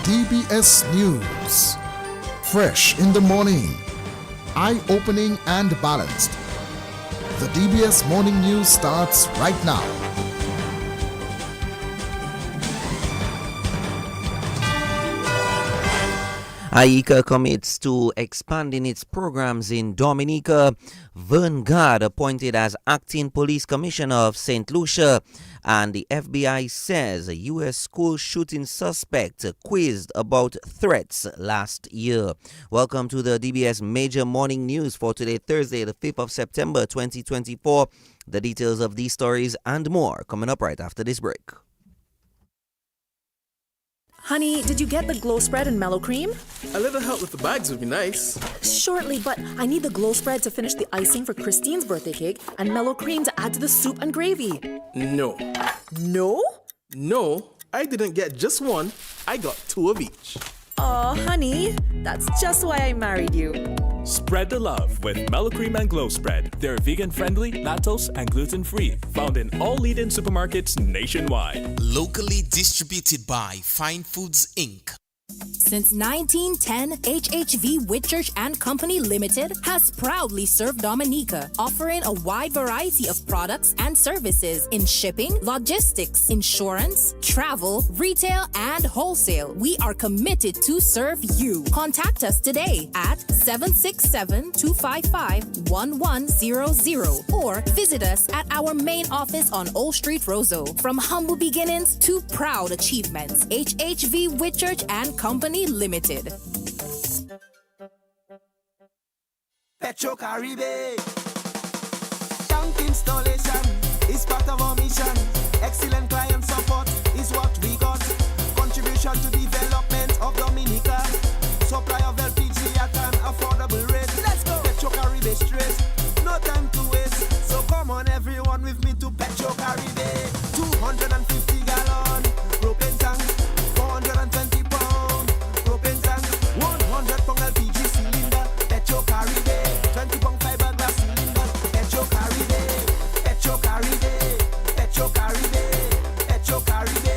DBS News. Fresh in the morning, eye-opening and balanced. The DBS Morning News starts right now. IICA commits to expanding its programs in Dominica. Vern Gard appointed as acting police commissioner of St. Lucia. And the FBI says a U.S. school shooting suspect quizzed about threats last year. Welcome to the DBS Major Morning News for today, Thursday, the 5th of September, 2024. The details of these stories and more coming up right after this break. Honey, did you get the glow spread and mellow cream? A little help with the bags would be nice. Shortly, but I need the glow spread to finish the icing for Christine's birthday cake and mellow cream to add to the soup and gravy. No. No? No, I didn't get just one. I got two of each. Aw, honey, that's just why I married you. Spread the love with Mellow Cream and Glow Spread. They're vegan-friendly, lactose, and gluten-free. Found in all leading supermarkets nationwide. Locally distributed by Fine Foods, Inc. Since 1910, HHV Whitchurch and Company Limited has proudly served Dominica, offering a wide variety of products and services in shipping, logistics, insurance, travel, retail, and wholesale. We are committed to serve you. Contact us today at 767-255-1100 or visit us at our main office on Old Street, Roseau. From humble beginnings to proud achievements, HHV Whitchurch and Company Limited. Petro Caribe. Tank installation is part of our mission. Excellent client support is what we got. Contribution to development of Dominica. Supply of LPG at an affordable rate. Let's go. Petro Caribe straight. No time to waste. So come on everyone with me to Petro Caribe. 250 gallon propane tank. 420 pound propane tank. 100 pound LPG cylinder. Petro Caribe. 20 pound fiberglass cylinder. Petro Caribe. Petro Caribe. Petro Caribe. Petro Caribe.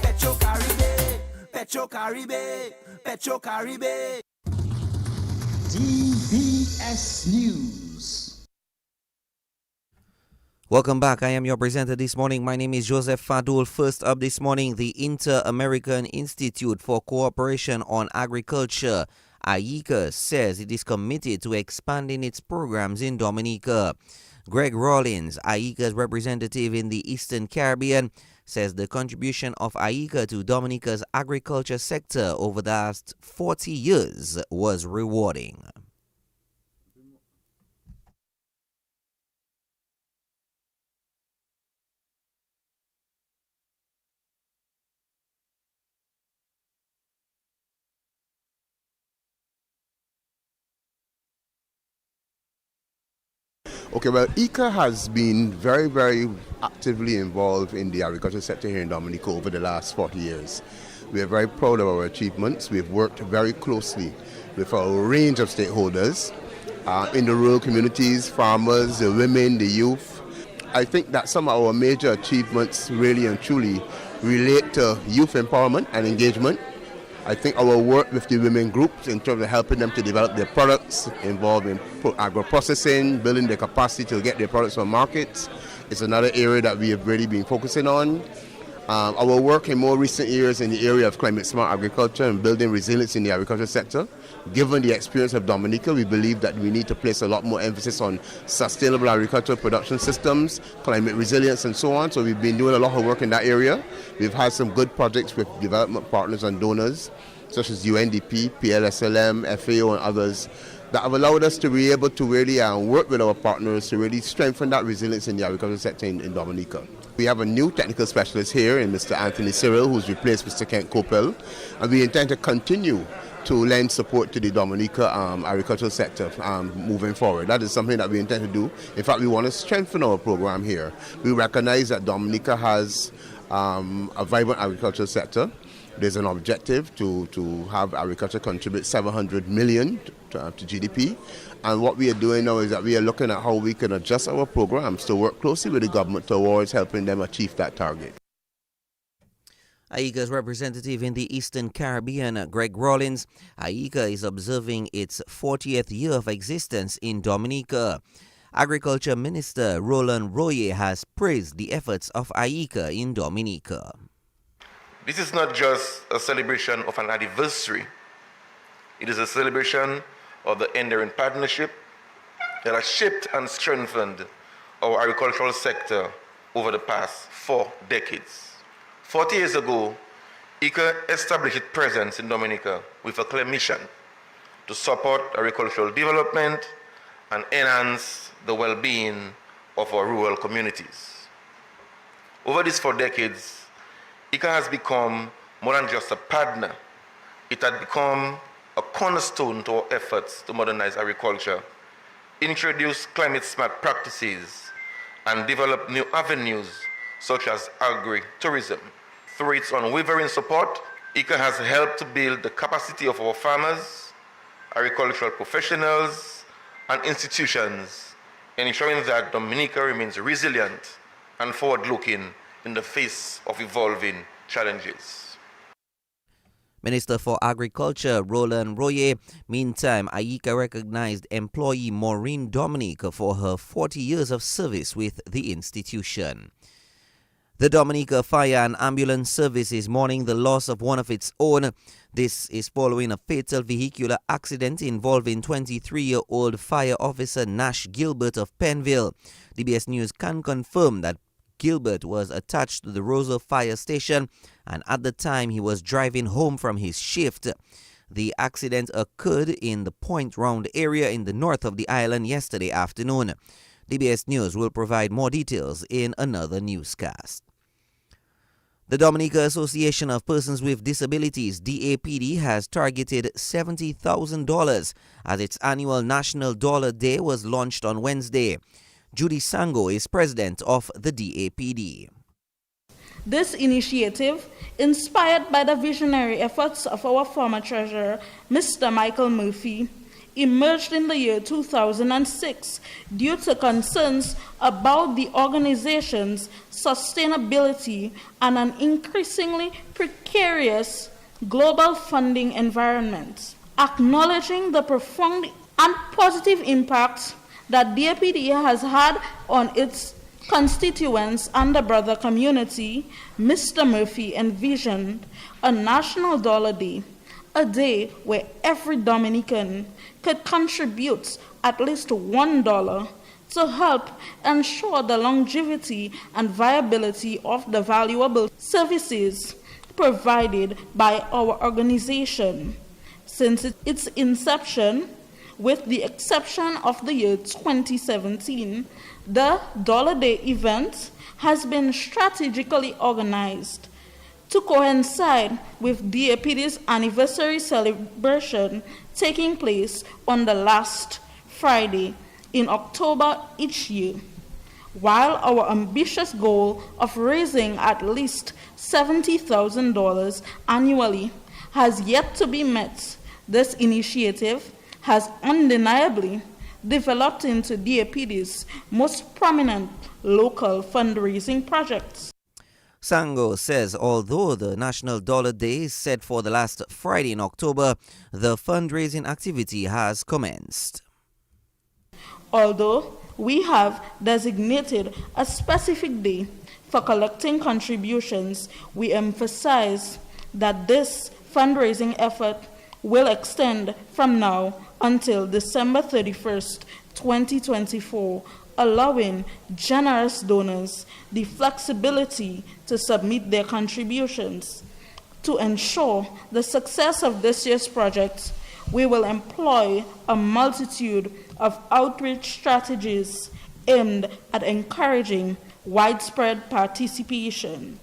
Petro Caribe. Petro Caribe. Petro Caribe. DBS News. Welcome back. I am your presenter this morning. My name is Joseph Fadul. First up this morning, the Inter-American Institute for Cooperation on Agriculture, IICA, says it is committed to expanding its programs in Dominica. Greg Rawlins, IICA's representative in the Eastern Caribbean, says the contribution of IICA to Dominica's agriculture sector over the last 40 years was rewarding. Okay, well, IICA has been very, very actively involved in the agriculture sector here in Dominica over the last 40 years. We are very proud of our achievements. We've worked very closely with a range of stakeholders in the rural communities, farmers, the women, the youth. I think that some of our major achievements really and truly relate to youth empowerment and engagement. I think our work with the women groups in terms of helping them to develop their products, involved in agro-processing, building their capacity to get their products on markets, is another area that we have really been focusing on. Our work in more recent years in the area of climate-smart agriculture and building resilience in the agriculture sector. Given the experience of Dominica, we believe that we need to place a lot more emphasis on sustainable agricultural production systems, climate resilience, and so on. So we've been doing a lot of work in that area. We've had some good projects with development partners and donors, such as UNDP, PLSLM, FAO, and others, that have allowed us to be able to really work with our partners to really strengthen that resilience in the agriculture sector in Dominica. We have a new technical specialist here in Mr. Anthony Cyril, who's replaced Mr. Kent Coppell, and we intend to continue to lend support to the Dominica agricultural sector moving forward. That is something that we intend to do. In fact, we want to strengthen our program here. We recognize that Dominica has a vibrant agricultural sector. There's an objective to have agriculture contribute 700 million to GDP. And what we are doing now is that we are looking at how we can adjust our programs to work closely with the government towards helping them achieve that target. IICA's representative in the Eastern Caribbean, Greg Rawlins, IICA is observing its 40th year of existence in Dominica. Agriculture Minister Roland Royer has praised the efforts of IICA in Dominica. This is not just a celebration of an anniversary. It is a celebration of the enduring partnership that has shaped and strengthened our agricultural sector over the past 4 decades. 40 years ago, IICA established its presence in Dominica with a clear mission to support agricultural development and enhance the well-being of our rural communities. Over these 4 decades, IICA has become more than just a partner. It had become a cornerstone to our efforts to modernize agriculture, introduce climate-smart practices, and develop new avenues such as agri-tourism. Through its unwavering support, IICA has helped to build the capacity of our farmers, agricultural professionals, and institutions, ensuring that Dominica remains resilient and forward-looking in the face of evolving challenges. Minister for Agriculture Roland Royer. Meantime, IICA recognized employee Maureen Dominic for her 40 years of service with the institution. The Dominica Fire and Ambulance Service is mourning the loss of one of its own. This is following a fatal vehicular accident involving 23-year-old fire officer Nash Gilbert of Penville. DBS News can confirm that Gilbert was attached to the Roseau Fire Station, and at the time he was driving home from his shift. The accident occurred in the Point Round area in the north of the island yesterday afternoon. DBS News will provide more details in another newscast. The Dominica Association of Persons with Disabilities, DAPD, has targeted $70,000 as its annual National Dollar Day was launched on Wednesday. Judy Sango is president of the DAPD. This initiative, inspired by the visionary efforts of our former treasurer, Mr. Michael Murphy, emerged in the year 2006 due to concerns about the organization's sustainability and an increasingly precarious global funding environment. Acknowledging the profound and positive impact that DAPD has had on its constituents and the brother community, Mr. Murphy envisioned a National Dollar Day, a day where every Dominican could contribute at least $1 to help ensure the longevity and viability of the valuable services provided by our organization. Since its inception, with the exception of the year 2017, the Dollar Day event has been strategically organized to coincide with DAPD's anniversary celebration taking place on the last Friday in October each year. While our ambitious goal of raising at least $70,000 annually has yet to be met, this initiative has undeniably developed into DAPD's most prominent local fundraising projects. Sango says although the National Dollar Day is set for the last Friday in October, the fundraising activity has commenced. Although we have designated a specific day for collecting contributions, we emphasize that this fundraising effort will extend from now until December 31st, 2024, allowing generous donors the flexibility to submit their contributions. To ensure the success of this year's project, we will employ a multitude of outreach strategies aimed at encouraging widespread participation.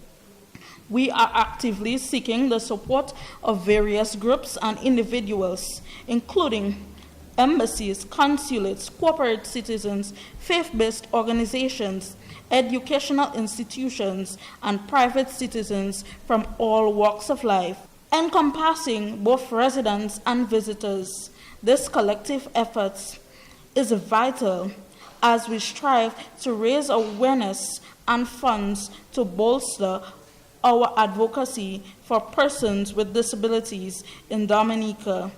We are actively seeking the support of various groups and individuals, including embassies, consulates, corporate citizens, faith-based organizations, educational institutions, and private citizens from all walks of life, encompassing both residents and visitors. This collective effort is vital as we strive to raise awareness and funds to bolster our advocacy for persons with disabilities in Dominica.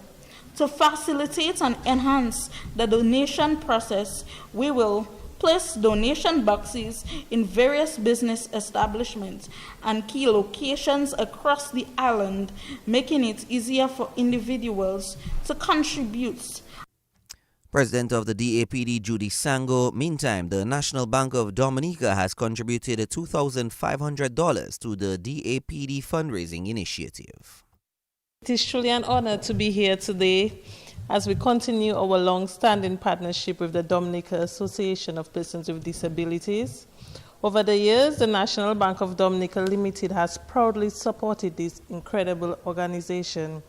To facilitate and enhance the donation process, we will place donation boxes in various business establishments and key locations across the island, making it easier for individuals to contribute. President of the DAPD, Judy Sango. Meantime, the National Bank of Dominica has contributed $2,500 to the DAPD fundraising initiative. It is truly an honor to be here today as we continue our long-standing partnership with the Dominica Association of Persons with Disabilities. Over the years, the National Bank of Dominica Limited has proudly supported this incredible organization,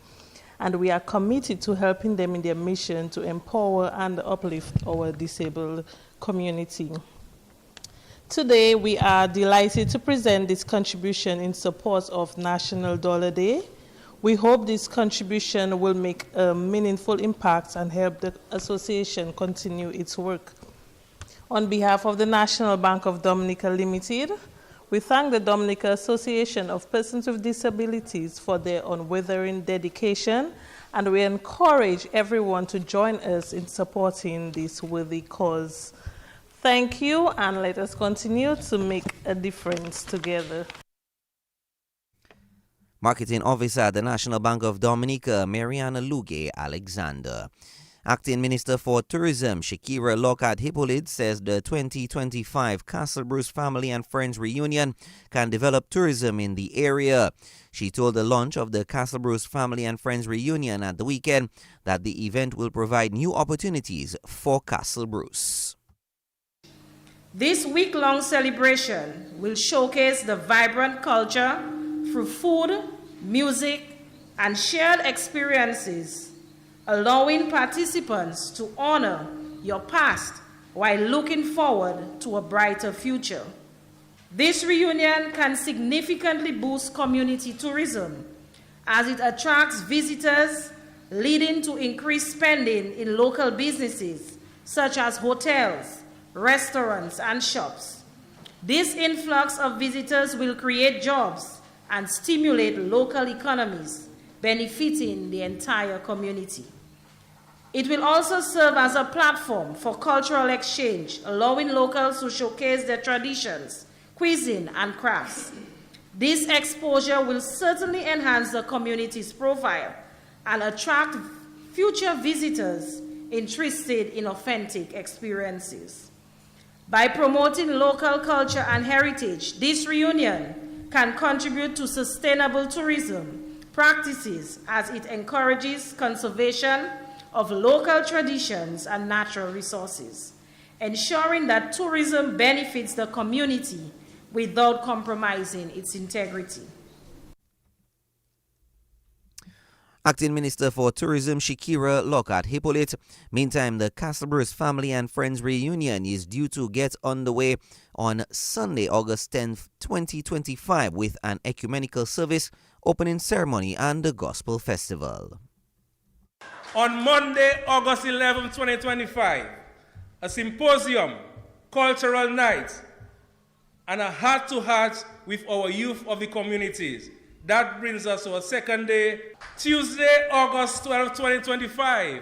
and we are committed to helping them in their mission to empower and uplift our disabled community. Today, we are delighted to present this contribution in support of National Dollar Day. We hope this contribution will make a meaningful impact and help the association continue its work. On behalf of the National Bank of Dominica Limited, we thank the Dominica Association of Persons with Disabilities for their unwavering dedication, and we encourage everyone to join us in supporting this worthy cause. Thank you, and let us continue to make a difference together. Marketing Officer at the National Bank of Dominica, Mariana Luge Alexander. Acting Minister for Tourism, Shakira Lockhart-Hippolyte, says the 2025 Castle Bruce Family and Friends Reunion can develop tourism in the area. She told the launch of the Castle Bruce Family and Friends Reunion at the weekend that the event will provide new opportunities for Castle Bruce. This week-long celebration will showcase the vibrant culture through food, music, and shared experiences, allowing participants to honor your past while looking forward to a brighter future. This reunion can significantly boost community tourism as it attracts visitors, leading to increased spending in local businesses such as hotels, restaurants, and shops. This influx of visitors will create jobs and stimulate local economies, benefiting the entire community. It will also serve as a platform for cultural exchange, allowing locals to showcase their traditions, cuisine, and crafts. This exposure will certainly enhance the community's profile and attract future visitors interested in authentic experiences. By promoting local culture and heritage, this reunion can contribute to sustainable tourism practices as it encourages conservation of local traditions and natural resources, ensuring that tourism benefits the community without compromising its integrity. Acting Minister for Tourism, Shakira Lockhart-Hippolyte. Meantime, the Castle Bruce Family and Friends Reunion is due to get underway on Sunday, August 10th, 2025, with an ecumenical service, opening ceremony, and the Gospel Festival. On Monday, August 11, 2025, a symposium, cultural night, and a heart-to-heart with our youth of the communities. That brings us to our second day. Tuesday, August 12, 2025,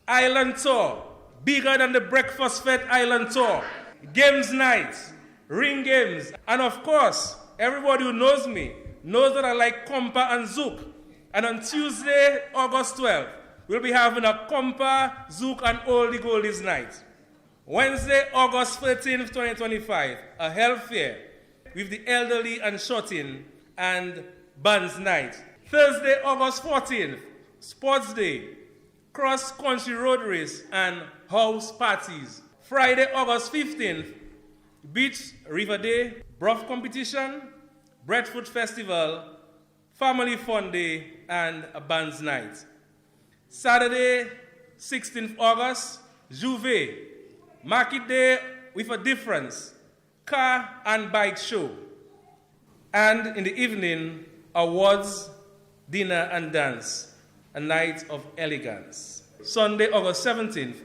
Island Tour, bigger than the Breakfast Fed Island Tour, games night, ring games, and of course, everybody who knows me knows that I like compa and zouk. And on Tuesday, August 12, we'll be having a compa, zouk, and oldie goldies night. Wednesday, August 13th, 2025, a health fair with the elderly and shut-in and bands night. Thursday, August 14th, sports day, cross-country road race and house parties. Friday, August 15th, beach river day, broth competition, breadfruit festival, family fun day, and a bands night. Saturday, 16th August, Juve, market day with a difference, car and bike show. And in the evening, awards, dinner and dance, a night of elegance. Sunday, August 17th,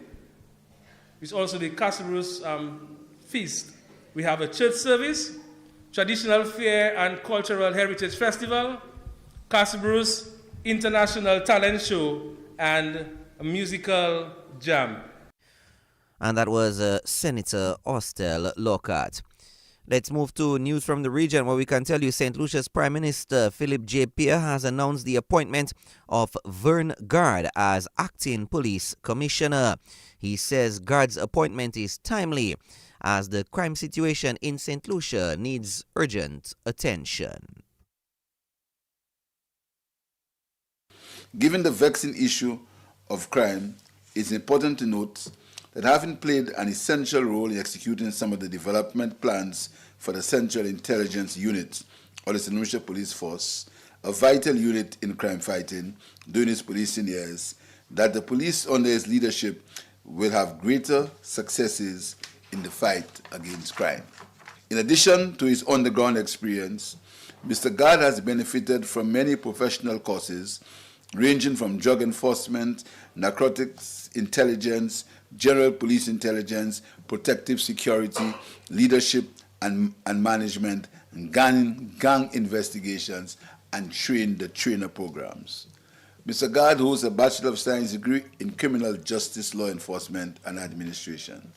is also the Castle Bruce feast. We have a church service Traditional Fair and Cultural Heritage Festival, Casbru's International Talent Show, and a musical jam. And that was Senator Austell Lockhart. Let's move to news from the region, where we can tell you St. Lucia's Prime Minister Philip J. Pierre has announced the appointment of Vern Gard as acting police commissioner. He says Gard's appointment is timely as the crime situation in St. Lucia needs urgent attention. Given the vexing issue of crime, it's important to note that having played an essential role in executing some of the development plans for the Central Intelligence Unit or the St. Lucia Police Force, a vital unit in crime fighting during his policing years, that the police under his leadership will have greater successes in the fight against crime. In addition to his on-the-ground experience, Mr. Gard has benefited from many professional courses ranging from drug enforcement, narcotics intelligence, general police intelligence, protective security, leadership and management, and gang investigations, and train-the-trainer programs. Mr. Gard holds a Bachelor of Science degree in Criminal Justice Law Enforcement and Administration.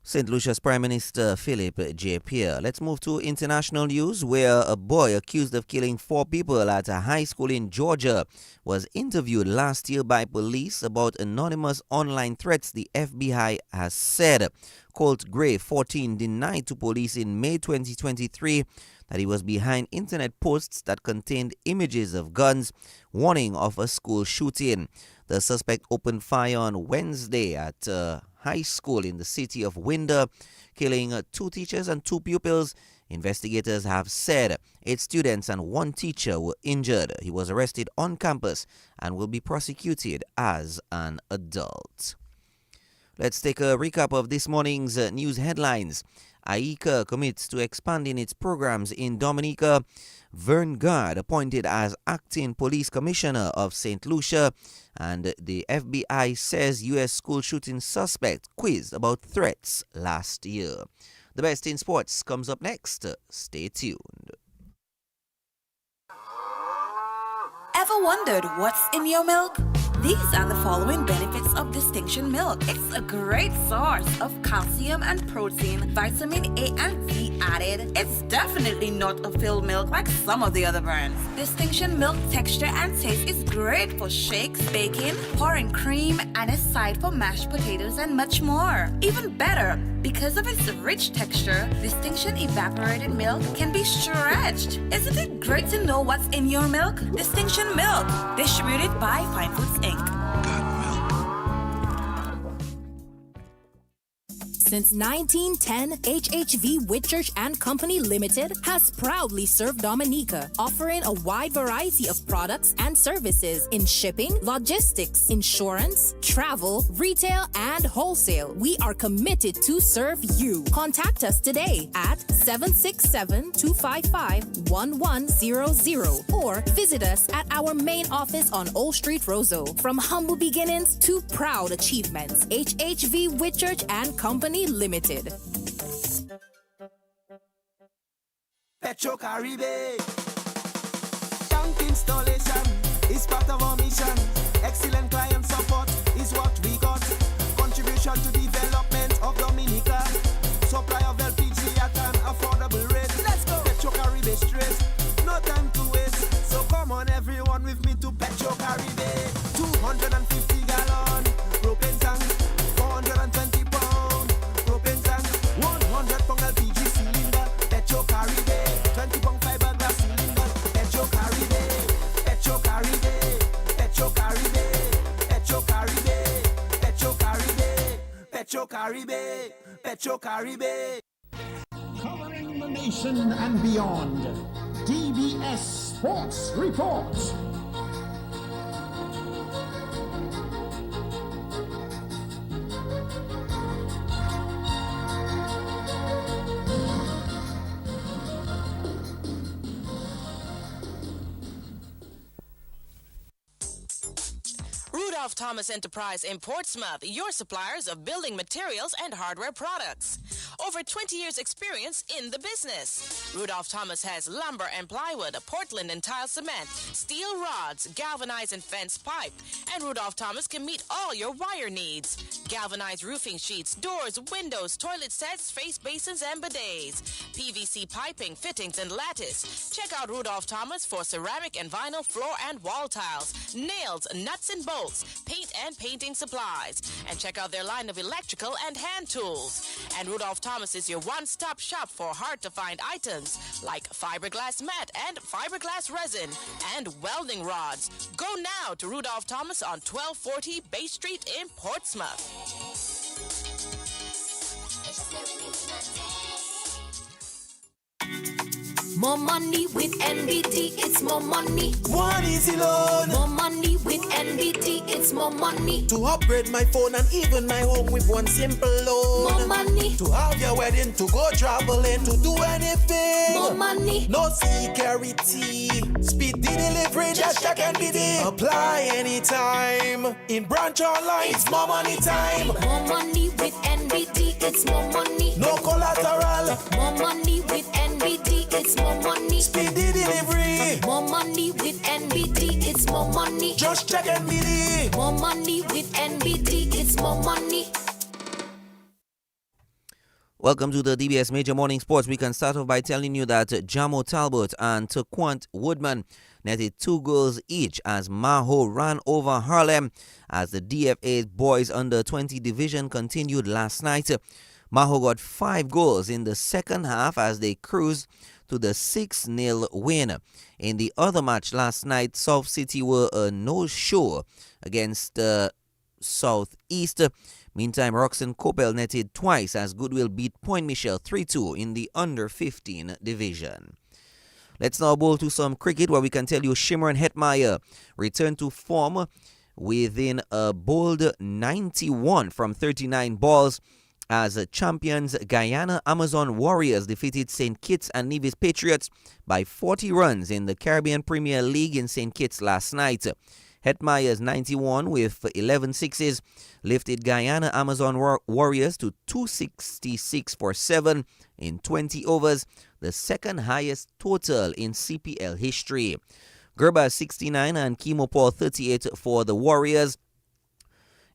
St. Lucia's Prime Minister Philip J. Pierre. Let's move to international news, where a boy accused of killing 4 people at a high school in Georgia was interviewed last year by police about anonymous online threats, the FBI has said. Colt Gray, 14, denied to police in May 2023 that he was behind internet posts that contained images of guns, warning of a school shooting. The suspect opened fire on Wednesday at high school in the city of Winder, killing 2 teachers and 2 pupils. Investigators have said 8 students and 1 teacher were injured. He was arrested on campus and will be prosecuted as an adult. Let's take a recap of this morning's news headlines. IICA commits to expanding its programs in Dominica. Vern Gard appointed as acting police commissioner of St. Lucia. And the FBI says U.S. school shooting suspect quizzed about threats last year. The best in sports comes up next. Stay tuned. Ever wondered what's in your milk? These are the following benefits of Distinction Milk. It's a great source of calcium and protein, vitamin A and D added. It's definitely not a filled milk like some of the other brands. Distinction Milk texture and taste is great for shakes, baking, pouring cream, and a side for mashed potatoes and much more. Even better, because of its rich texture, Distinction Evaporated Milk can be stretched. Isn't it great to know what's in your milk? Distinction Milk, distributed by Fine Foods Inc. Since 1910, HHV Whitchurch and Company Limited has proudly served Dominica, offering a wide variety of products and services in shipping, logistics, insurance, travel, retail, and wholesale. We are committed to serve you. Contact us today at 767-255-1100 or visit us at our main office on Old Street, Roseau. From humble beginnings to proud achievements, HHV Whitchurch and Company Limited. Petro Caribe. Tank installation is part of our mission. Excellent client support is what we got. Contribution to development of Dominica. Supply of LPG at an affordable rate. Let's go. Petro Caribe straight. No time to waste. So come on everyone with me to Petro Caribe. 250 gallon propane tank. 420 pound propane tank. 100 pound LPG cylinder. Petro Caribe. 20 pound fiberglass cylinder. Petro Caribe. Petro Caribe. Petro Caribe. Petro Caribe. Petro Caribe. Petro Caribe. Petro Caribe. Covering the nation and beyond. DBS Sports Report. Rudolph Thomas Enterprise in Portsmouth, your suppliers of building materials and hardware products. Over 20 years experience in the business. Rudolph Thomas has lumber and plywood, Portland and tile cement, steel rods, galvanized and fence pipe. And Rudolph Thomas can meet all your wire needs. Galvanized roofing sheets, doors, windows, toilet sets, face basins and bidets. PVC piping, fittings and lattice. Check out Rudolph Thomas for ceramic and vinyl floor and wall tiles, nails, nuts and bolts, paint and painting supplies. And check out their line of electrical and hand tools. And Rudolph Thomas is your one-stop shop for hard-to-find items like fiberglass mat and fiberglass resin and welding rods. Go now to Rudolph Thomas on 1240 Bay Street in Portsmouth. More money with NBT, it's more money. One easy loan. More money with NBT, it's more money. To upgrade my phone and even my home with one simple loan. More money. To have your wedding, to go traveling, to do anything. More money. No security. Speedy delivery, just check NBT. Apply anytime. In branch online, it's more money time. More money with NBT, it's more money. No collateral. More money with NBT, it's more money. Speedy delivery. More money with NBT, it's more money. Just check NBT. More money with NBT, it's more money. Welcome to the DBS Major Morning Sports. We can start off by telling you that Jamo Talbot and Taquant Woodman netted 2 goals each as Maho ran over Harlem as the DFA's boys under 20 division continued last night. Maho got 5 goals in the second half as they cruised to the 6-0 win. In the other match last night, South City were a no-show against Southeast. Meantime, Roxanne Coppell netted twice as Goodwill beat Point Michel 3-2 in the under-15 division. Let's now bowl to some cricket where we can tell you Shimron Hetmeyer returned to form within a bold 91 from 39 balls as champions Guyana Amazon Warriors defeated St. Kitts and Nevis Patriots by 40 runs in the Caribbean Premier League in St. Kitts last night. Hetmeyer's 91 with 11 sixes lifted Guyana Amazon Warriors to 266 for 7 in 20 overs, the second highest total in CPL history. Gerber 69 and Kimo Paul 38 for the Warriors.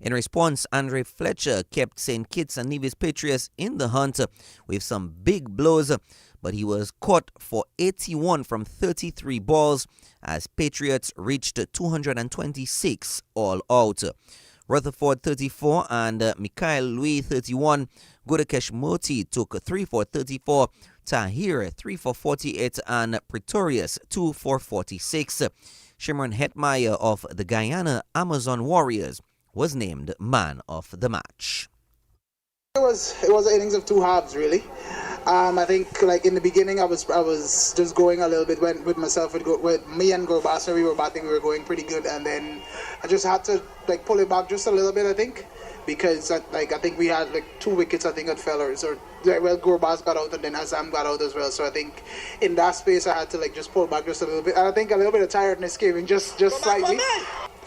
In response, Andre Fletcher kept St. Kitts and Nevis Patriots in the hunt with some big blows, but he was caught for 81 from 33 balls as Patriots reached 226 all out. Rutherford 34 and Mikhail Louis 31. Gudakesh Moti took 3 for 34. Tahir 3 for 48 and Pretorius 2 for 46. Shimron Hetmeyer of the Guyana Amazon Warriors was named man of the match. It was an innings of 2 halves, really. I think, like in the beginning, I was just going a little bit with myself. With me and Gorbasa, we were batting. We were going pretty good, and then I just had to pull it back just a little bit. I think because I think we had 2 wickets. I think at Fellers Gorbas got out, and then Azam got out as well. So I think in that space, I had to just pull back just a little bit. And I think a little bit of tiredness came in just slightly.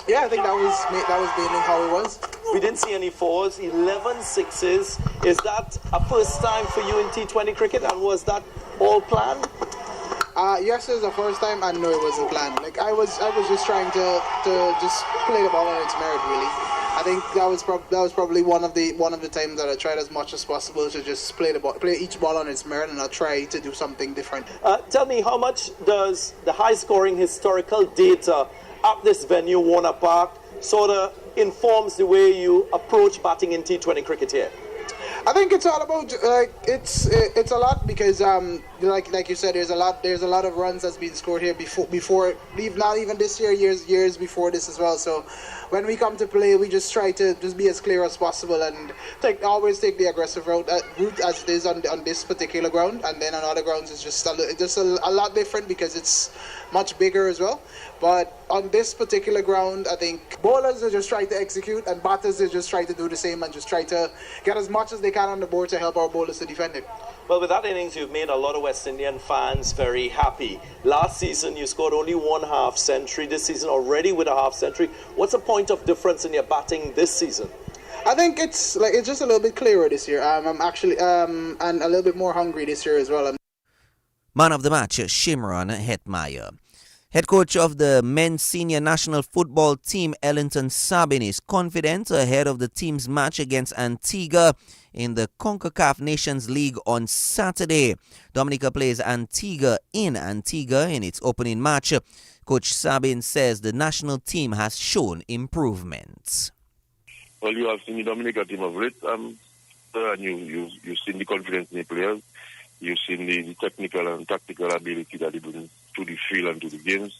Yeah, I think that was mainly how it was. We didn't see any 4s, 11 sixes. Is that a first time for you in T20 cricket, and was that all planned? Yes, it was the first time, and no, it wasn't planned. I was just trying to just play the ball on its merit, really. I think that was probably one of the times that I tried as much as possible to just play each ball on its merit, and not try to do something different. Tell me, how much does the high-scoring historical data at this venue, Warner Park, sort of informs the way you approach batting in T20 cricket here? I think it's all about it's a lot because like you said, there's a lot of runs that's been scored here before not even this year, years before this as well. So when we come to play, we just try to just be as clear as possible and always take the aggressive route as it is on this particular ground, and then on other grounds it's just a lot different because it's much bigger as well. But on this particular ground, I think bowlers are just trying to execute, and batters are just trying to do the same and just try to get as much as they can on the board to help our bowlers to defend it. Well, with that innings, you've made a lot of West Indian fans very happy. Last season, you scored only 1 half century. This season, already with a half century. What's the point of difference in your batting this season? I think it's just a little bit clearer this year. I'm actually and a little bit more hungry this year as well. Man of the match, Shimron Hetmeyer. Head coach of the men's senior national football team, Ellington Sabin, is confident ahead of the team's match against Antigua in the CONCACAF Nations League on Saturday. Dominica plays Antigua in its opening match. Coach Sabin says the national team has shown improvements. Well, you have seen the Dominica team of late, and you've seen the confidence in the players. You've seen the technical and tactical ability that they bring to the field and to the games.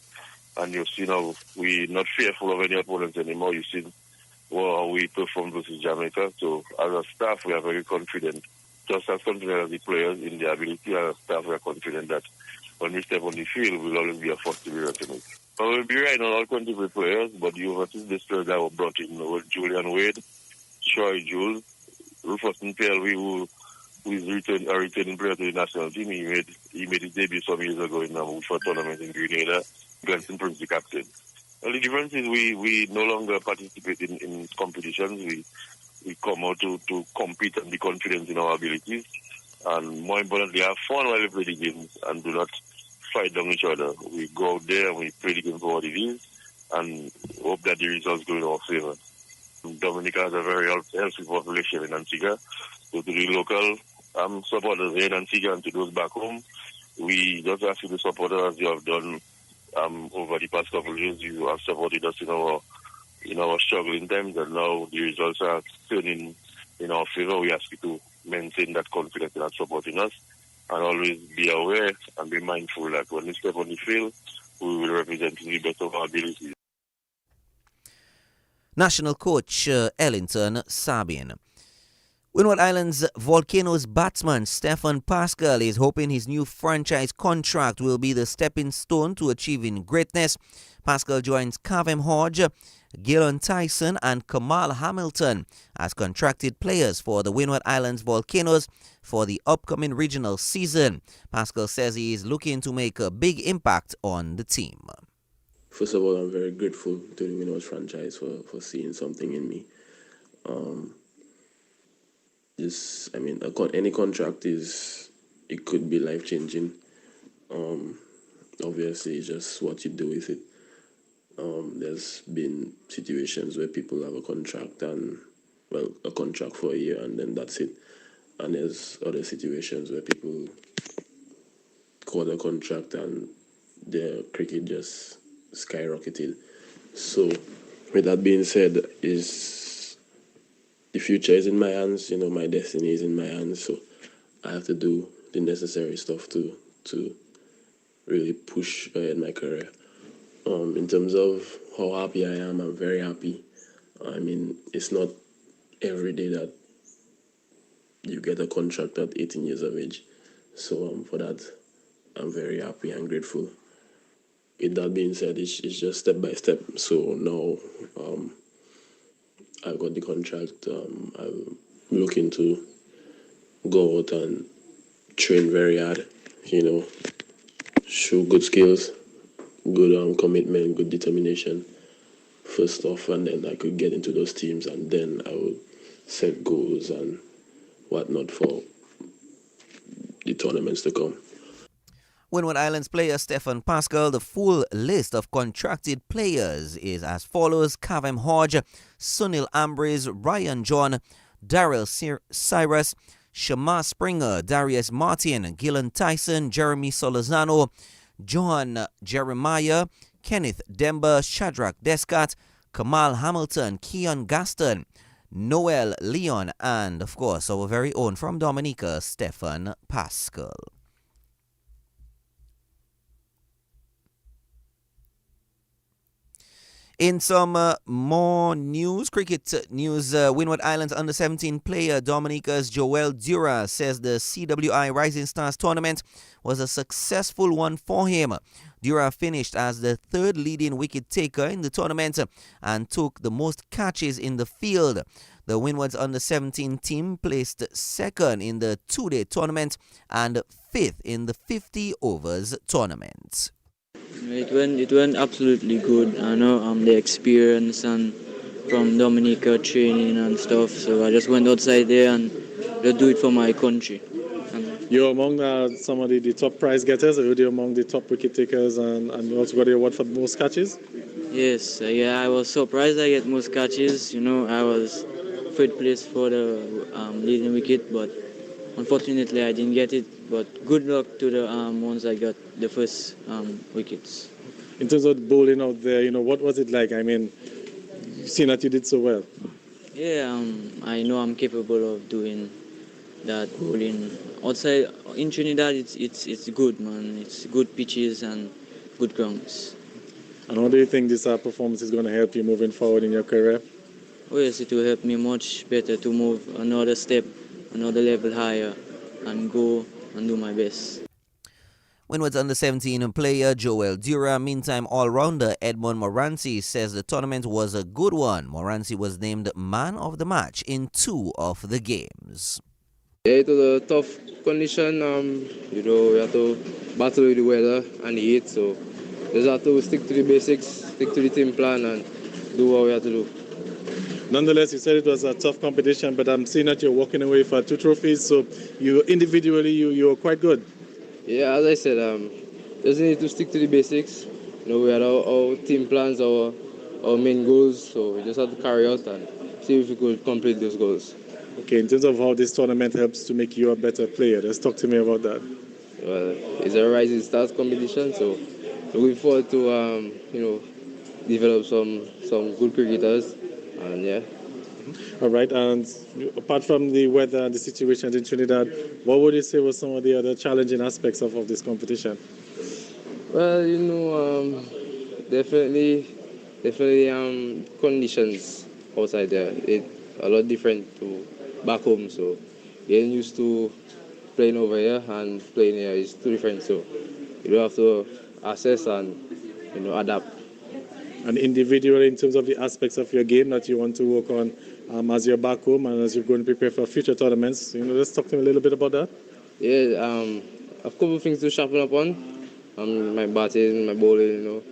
And you've seen how we're not fearful of any opponents anymore. You've seen how we perform versus Jamaica. So as a staff, we are very confident, just as confident as the players in their ability. As a staff, we are confident that when we step on the field, we'll always be a force to be reckoned with. So we'll be right on all 23 players, but the overseas players that were brought in were Julian Wade, Troy Jules, Rufus Mpelwe, who is a returning player to the national team. He made his debut some years ago in a Woodford tournament in Grenada. Glenson Prince, the captain. Well, the difference is we no longer participate in competitions. We come out to compete and be confident in our abilities. And more importantly, have fun while we play the games and do not fight down each other. We go out there and we play the game for what it is and hope that the results go in our favor. Dominica has a very healthy population in Antigua. So to the local supporters here in Antigua and to those back home, we just ask you to support us as you have done over the past couple of years. You have supported us in our struggling times, and now the results are turning in our favor. We ask you to maintain that confidence and supporting us, and always be aware and be mindful that when we step on the field, we will represent to the best of our abilities. National coach Ellington Sabin. Windward Islands Volcanoes batsman Stefan Pascal is hoping his new franchise contract will be the stepping stone to achieving greatness. Pascal joins Cavem Hodge, Gillen Tyson and Kamal Hamilton as contracted players for the Windward Islands Volcanoes for the upcoming regional season. Pascal says he is looking to make a big impact on the team. First of all, I'm very grateful to the Windward franchise for seeing something in me. Any contract it could be life-changing. Obviously, it's just what you do with it. There's been situations where people have a contract for a year and then that's it. And there's other situations where people got a contract and their cricket just skyrocketed. So, with that being said, the future is in my hands. My destiny is in my hands. So, I have to do the necessary stuff to really push ahead my career. In terms of how happy I am, I'm very happy. It's not every day that you get a contract at 18 years of age. So for that, I'm very happy and grateful. With that being said, it's just step by step. So now I've got the contract. I'm looking to go out and train very hard, show good skills, good commitment, good determination first off, and then I could get into those teams, and then I would set goals and whatnot for the tournaments to come. Windward Islands player Stefan Pascal. The full list of contracted players is as follows: Cavem Hodge, Sunil Ambrose, Ryan John, Daryl Cyrus, Shamar Springer, Darius Martin, Gillen Tyson, Jeremy Solozano, John Jeremiah, Kenneth Demba, Shadrach Descat, Kamal Hamilton, Keon Gaston, Noel Leon, and of course our very own from Dominica, Stefan Pascal. In some more news, cricket news, Windward Islands under-17 player Dominica's Joel Dura says the CWI Rising Stars tournament was a successful one for him. Dura finished as the third leading wicket taker in the tournament and took the most catches in the field. The Windward's under-17 team placed second in the two-day tournament and fifth in the 50 overs tournament. It went absolutely good. I know the experience and from Dominica training and stuff. So I just went outside there and just do it for my country. You're among some of the top prize getters. You're among the top wicket takers, and you also got the award for most catches. Yes, I was surprised I get most catches. I was third place for the leading wicket, but unfortunately I didn't get it. But good luck to the ones I got the first wickets. In terms of bowling out there, what was it like? I mean, seeing that you did so well. Yeah, I know I'm capable of doing that bowling. Outside in Trinidad, it's good, man. It's good pitches and good grounds. And how do you think this performance is going to help you moving forward in your career? Oh yes, it will help me much better to move another step, another level higher, and go and do my best. Windward's under-17 player Joel Dura, meantime all-rounder Edmond Moranci says the tournament was a good one. Moranci was named man of the match in 2 of the games. Yeah, it was a tough condition. We had to battle with the weather and the heat, so just have to stick to the basics, stick to the team plan, and do what we have to do. Nonetheless, you said it was a tough competition, but I'm seeing that you're walking away for 2 trophies, so you individually you're quite good. Yeah, as I said, just need to stick to the basics. We had our team plans, our main goals, so we just have to carry out and see if we could complete those goals. Okay, in terms of how this tournament helps to make you a better player, just talk to me about that. Well, it's a Rising Stars competition, so looking forward to develop some good cricketers, and yeah. All right, and apart from the weather and the situations in Trinidad, what would you say were some of the other challenging aspects of this competition? Well, definitely conditions outside there. It's a lot different to back home, so getting used to playing over here and playing here is too different, so you have to assess and adapt. And individually, in terms of the aspects of your game that you want to work on as you're back home and as you're going to prepare for future tournaments, let's talk to me a little bit about that. Yeah, a couple of things to sharpen up on. My batting, my bowling,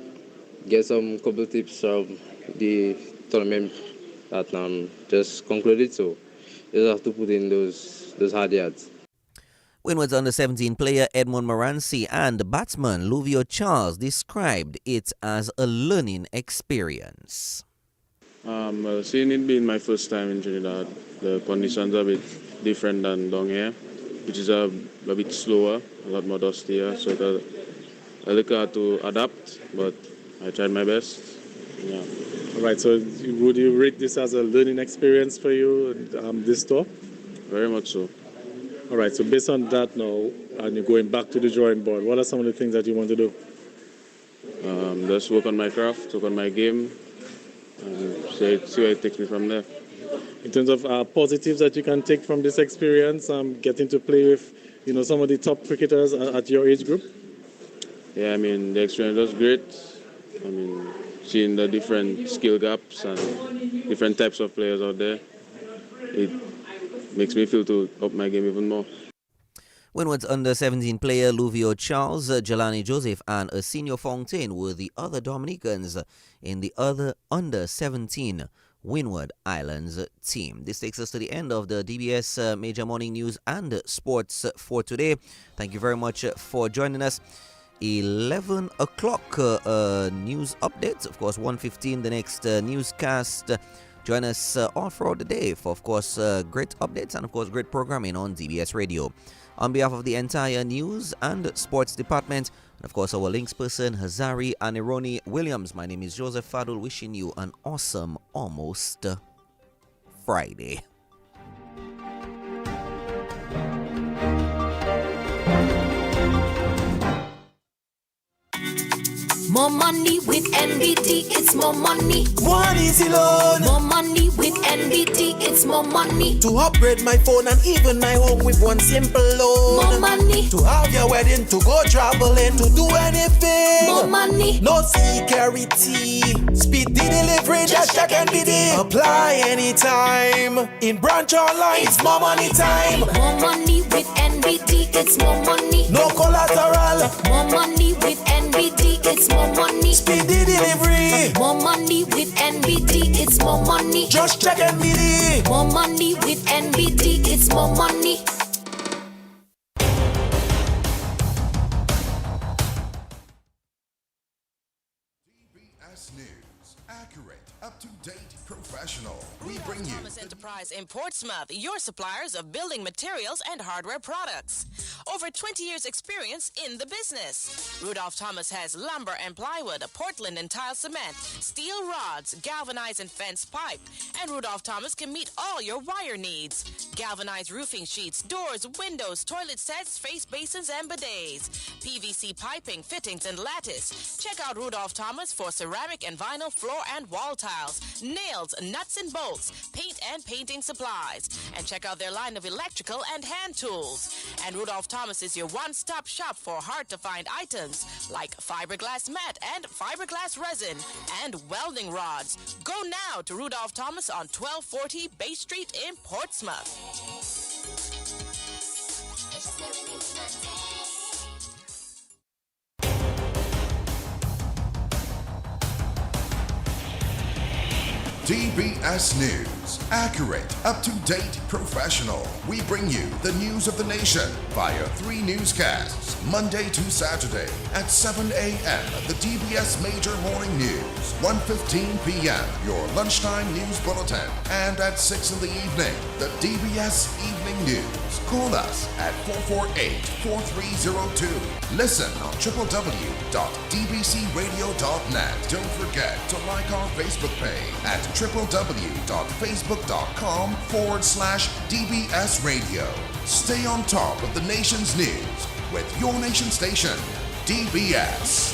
get some couple of tips from the tournament that just concluded, so you just have to put in those hard yards. Windward's under-17 player Edmond Moranci and batsman Luvio Charles described it as a learning experience. Well, seeing it being my first time in Trinidad, the conditions are a bit different than down here, which is a bit slower, a lot more dustier, so I look hard to adapt, but I tried my best. Yeah. All right, so would you rate this as a learning experience for you, this tour? Very much so. All right, so based on that now, and you're going back to the drawing board, what are some of the things that you want to do? Just work on my craft, work on my game, and see where it takes me from there. In terms of positives that you can take from this experience, getting to play with, some of the top cricketers at your age group? Yeah, the experience was great. Seeing the different skill gaps and different types of players out there, it makes me feel to up my game even more. Windward's under-17 player Luvio Charles, Jelani Joseph and Arsenio Fontaine were the other Dominicans in the other under-17 Windward Islands team. This takes us to the end of the DBS Major Morning News and Sports for today. Thank you very much for joining us. 11 o'clock news updates. Of course, 1:15 the next newscast. Join us all throughout the day for, of course, great updates and, of course, great programming on DBS Radio. On behalf of the entire news and sports department, and, of course, our links person, Hazari Anironi Williams, my name is Joseph Fadul, wishing you an awesome, almost Friday. More money with NBD, it's more money. One easy loan. More money with NBD, it's more money. To upgrade my phone and even my home with one simple loan. More money. To have your wedding, to go traveling, to do anything. More money. No security. Speed the delivery, just check NBD. Apply anytime. In branch online, it's more money time. More money with NBD, it's more money. No collateral. More money with NBD, it's more money. Speed the delivery. More money with NBD, it's more money. Just check NBD. More money with NBD, it's more money. DBS News, accurate, up-to-date, professional. We bring you Thomas Enterprise in Portsmouth, your suppliers of building materials and hardware products. Over 20 years experience in the business. Rudolph Thomas has lumber and plywood, Portland and tile cement, steel rods, galvanized and fence pipe. And Rudolph Thomas can meet all your wire needs. Galvanized roofing sheets, doors, windows, toilet sets, face basins and bidets. PVC piping, fittings and lattice. Check out Rudolph Thomas for ceramic and vinyl floor and wall tiles, nails, nuts and bolts, paint and painting supplies. And check out their line of electrical and hand tools. And Rudolph Thomas is your one-stop shop for hard-to-find items like fiberglass mat and fiberglass resin and welding rods. Go now to Rudolph Thomas on 1240 Bay Street in Portsmouth. DBS News, accurate, up-to-date, professional. We bring you the news of the nation via 3 newscasts, Monday to Saturday at 7 a.m. The DBS Major Morning News, 1:15 p.m. Your lunchtime news bulletin, and at 6 in the evening, the DBS Evening News. Call us at 448-4302. Listen on www.dbcradio.net. Don't forget to like our Facebook page at www.facebook.com/DBS Radio. Stay on top of the nation's news with your nation station, DBS.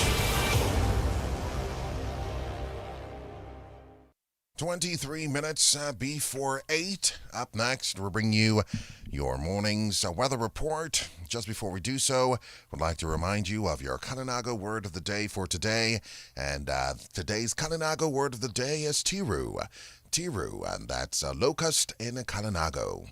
23 minutes before 8. Up next, we'll bring you your morning's weather report. Just before we do so, we'd like to remind you of your Kananaga word of the day for today. And today's Kananaga word of the day is tiru. Tiru, and that's locust in Kananago.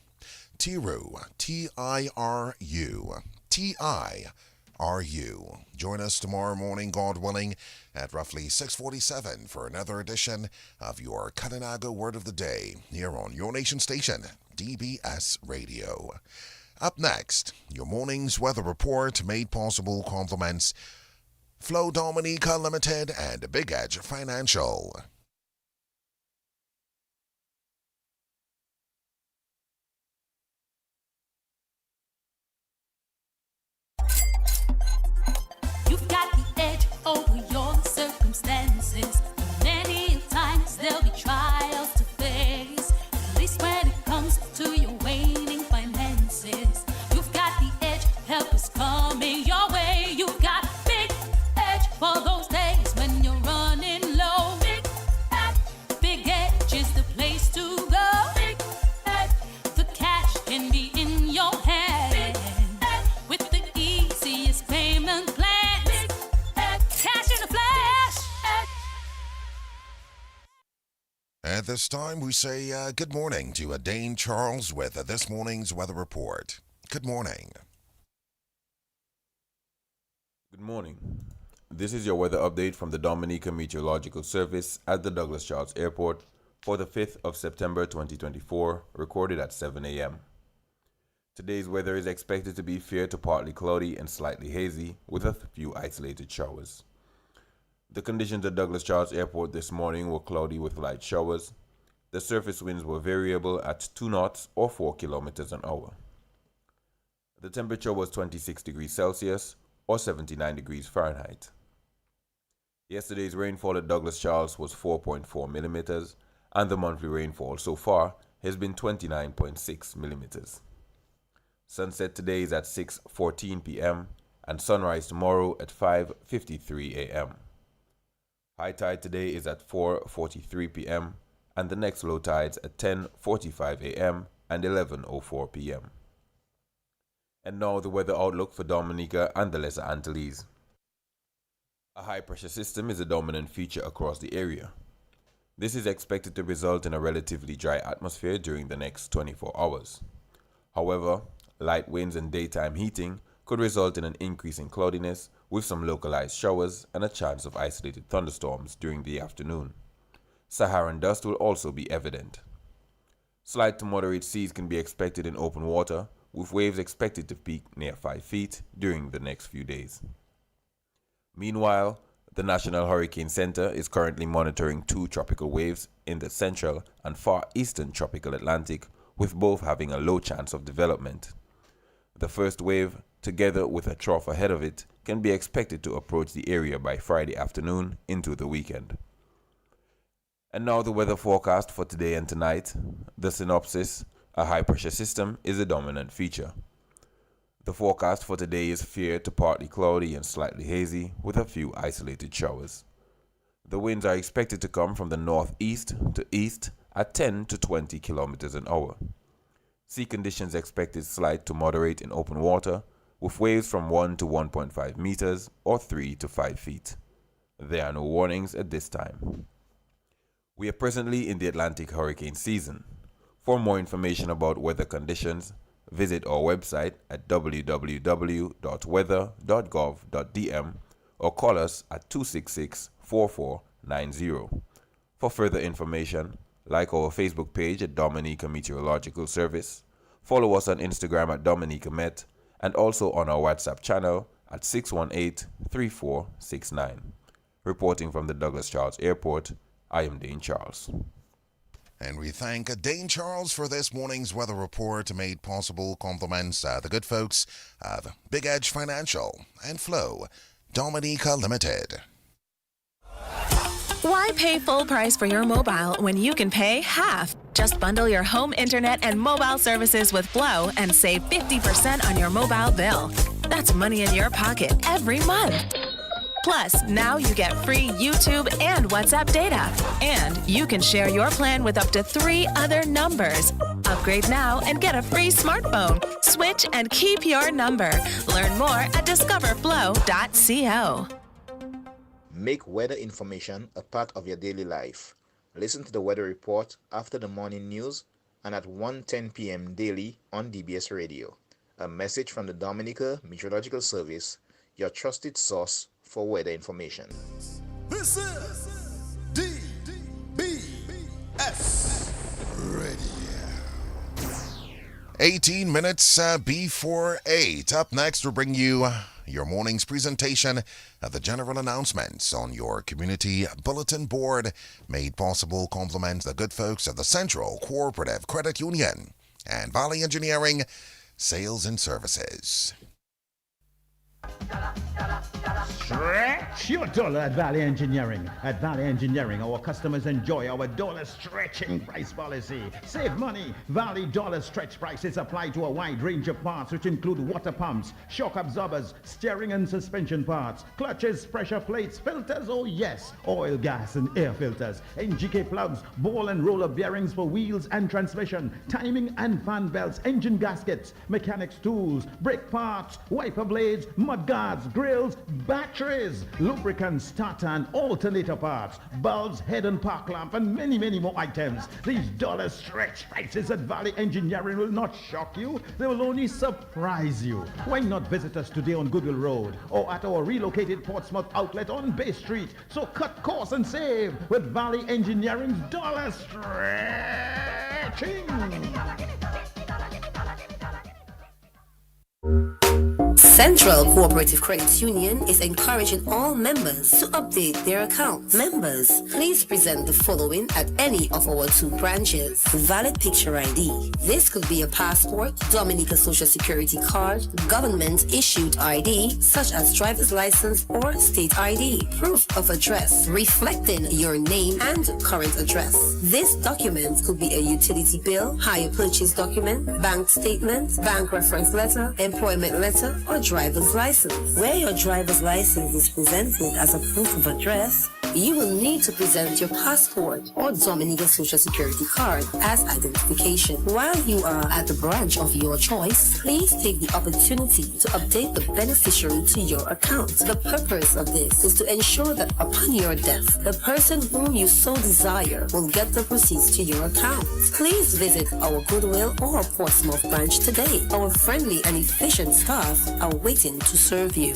Tiru, T-I-R-U. T-I-R-U. Join us tomorrow morning, God willing, at roughly 6:47 for another edition of your Kananaga Word of the Day here on your nation station, DBS Radio. Up next, your morning's weather report made possible compliments Flow Dominica Limited and Big Edge Financial. You've got the edge over your circumstances. Many times there'll be trials to face. At least when it comes to your waning finances. You've got the edge, help is coming your way. You've got big edge for those days when you're running low. Big edge is the place to go. Big edge, the cash can be in your hand. With the easiest payment plan. Cash in a flash. At this time, we say good morning to Dane Charles with this morning's weather report. Good morning. Good morning. This is your weather update from the Dominica Meteorological Service at the Douglas Charles Airport for the 5th of September 2024, recorded at 7 a.m. Today's weather is expected to be fair to partly cloudy and slightly hazy, with a few isolated showers. The conditions at Douglas Charles Airport this morning were cloudy with light showers. The surface winds were variable at 2 knots or 4 kilometers an hour. The temperature was 26 degrees Celsius or 79 degrees Fahrenheit. Yesterday's rainfall at Douglas Charles was 4.4 millimeters, and the monthly rainfall so far has been 29.6 millimeters. Sunset today is at 6:14 p.m. and sunrise tomorrow at 5:53 a.m. High tide today is at 4:43 p.m. and the next low tides at 10:45 a.m. and 11:04 p.m. And now the weather outlook for Dominica and the Lesser Antilles. A high pressure system is a dominant feature across the area. This is expected to result in a relatively dry atmosphere during the next 24 hours. However, light winds and daytime heating could result in an increase in cloudiness with some localized showers and a chance of isolated thunderstorms during the afternoon. Saharan dust will also be evident. Slight to moderate seas can be expected in open water, with waves expected to peak near 5 feet during the next few days. Meanwhile, the National Hurricane Center is currently monitoring 2 tropical waves in the central and far eastern tropical Atlantic, with both having a low chance of development. The first wave, together with a trough ahead of it, can be expected to approach the area by Friday afternoon into the weekend. And now the weather forecast for today and tonight. The synopsis: a high pressure system is a dominant feature. The forecast for today is fair to partly cloudy and slightly hazy, with a few isolated showers. The winds are expected to come from the northeast to east at 10 to 20 kilometers an hour. Sea conditions expected slight to moderate in open water, with waves from 1 to 1.5 meters or 3 to 5 feet. There are no warnings at this time. We are presently in the Atlantic hurricane season. For more information about weather conditions, visit our website at www.weather.gov.dm or call us at 266-4490. For further information, like our Facebook page at Dominica Meteorological Service, follow us on Instagram at Dominica Met, and also on our WhatsApp channel at 618-3469. Reporting from the Douglas Charles Airport, I am Dane Charles. And we thank Dane Charles for this morning's weather report, made possible compliments the good folks of Big Edge Financial and Flow Dominica Limited. Why pay full price for your mobile when you can pay half? Just bundle your home internet and mobile services with Flow and save 50% on your mobile bill. That's money in your pocket every month. Plus, now you get free YouTube and WhatsApp data. And you can share your plan with up to 3 other numbers. Upgrade now and get a free smartphone. Switch and keep your number. Learn more at discoverflow.co. Make weather information a part of your daily life. Listen to the weather report after the morning news and at 1:10 p.m. daily on DBS Radio. A message from the Dominica Meteorological Service, your trusted source for weather information. This is DBS Radio. 18 minutes before 8. Up next, we'll bring you your morning's presentation of the general announcements on your community bulletin board, made possible compliments the good folks of the Central Cooperative Credit Union and Valley Engineering Sales and Services. Stretch your dollar at Valley Engineering. At Valley Engineering, our customers enjoy our dollar stretching price policy. Save money. Valley dollar stretch prices apply to a wide range of parts, which include water pumps, shock absorbers, steering and suspension parts, clutches, pressure plates, filters, oh yes, oil, gas, and air filters, NGK plugs, ball and roller bearings for wheels and transmission, timing and fan belts, engine gaskets, mechanics tools, brake parts, wiper blades, mud guards, grills, batteries, lubricants, starter and alternator parts, bulbs, head and park lamp, and many, many more items. These dollar stretch prices at Valley Engineering will not shock you. They will only surprise you. Why not visit us today on Goodwill Road or at our relocated Portsmouth outlet on Bay Street? So cut costs and save with Valley Engineering's dollar stretching. Central Cooperative Credit Union is encouraging all members to update their accounts. Members, please present the following at any of our 2 branches. Valid picture ID. This could be a passport, Dominica Social Security card, government-issued ID, such as driver's license or state ID. Proof of address, reflecting your name and current address. This document could be a utility bill, hire purchase document, bank statement, bank reference letter, employment letter, or driver's license. Where your driver's license is presented as a proof of address, You will need to present your passport or Dominica Social Security card as identification. While you are at the branch of your choice, please take the opportunity to update the beneficiary to your account. The purpose of this is to ensure that upon your death, the person whom you so desire will get the proceeds to your account. Please visit our Goodwill or Portsmouth branch today. Our friendly and efficient staff are waiting to serve you.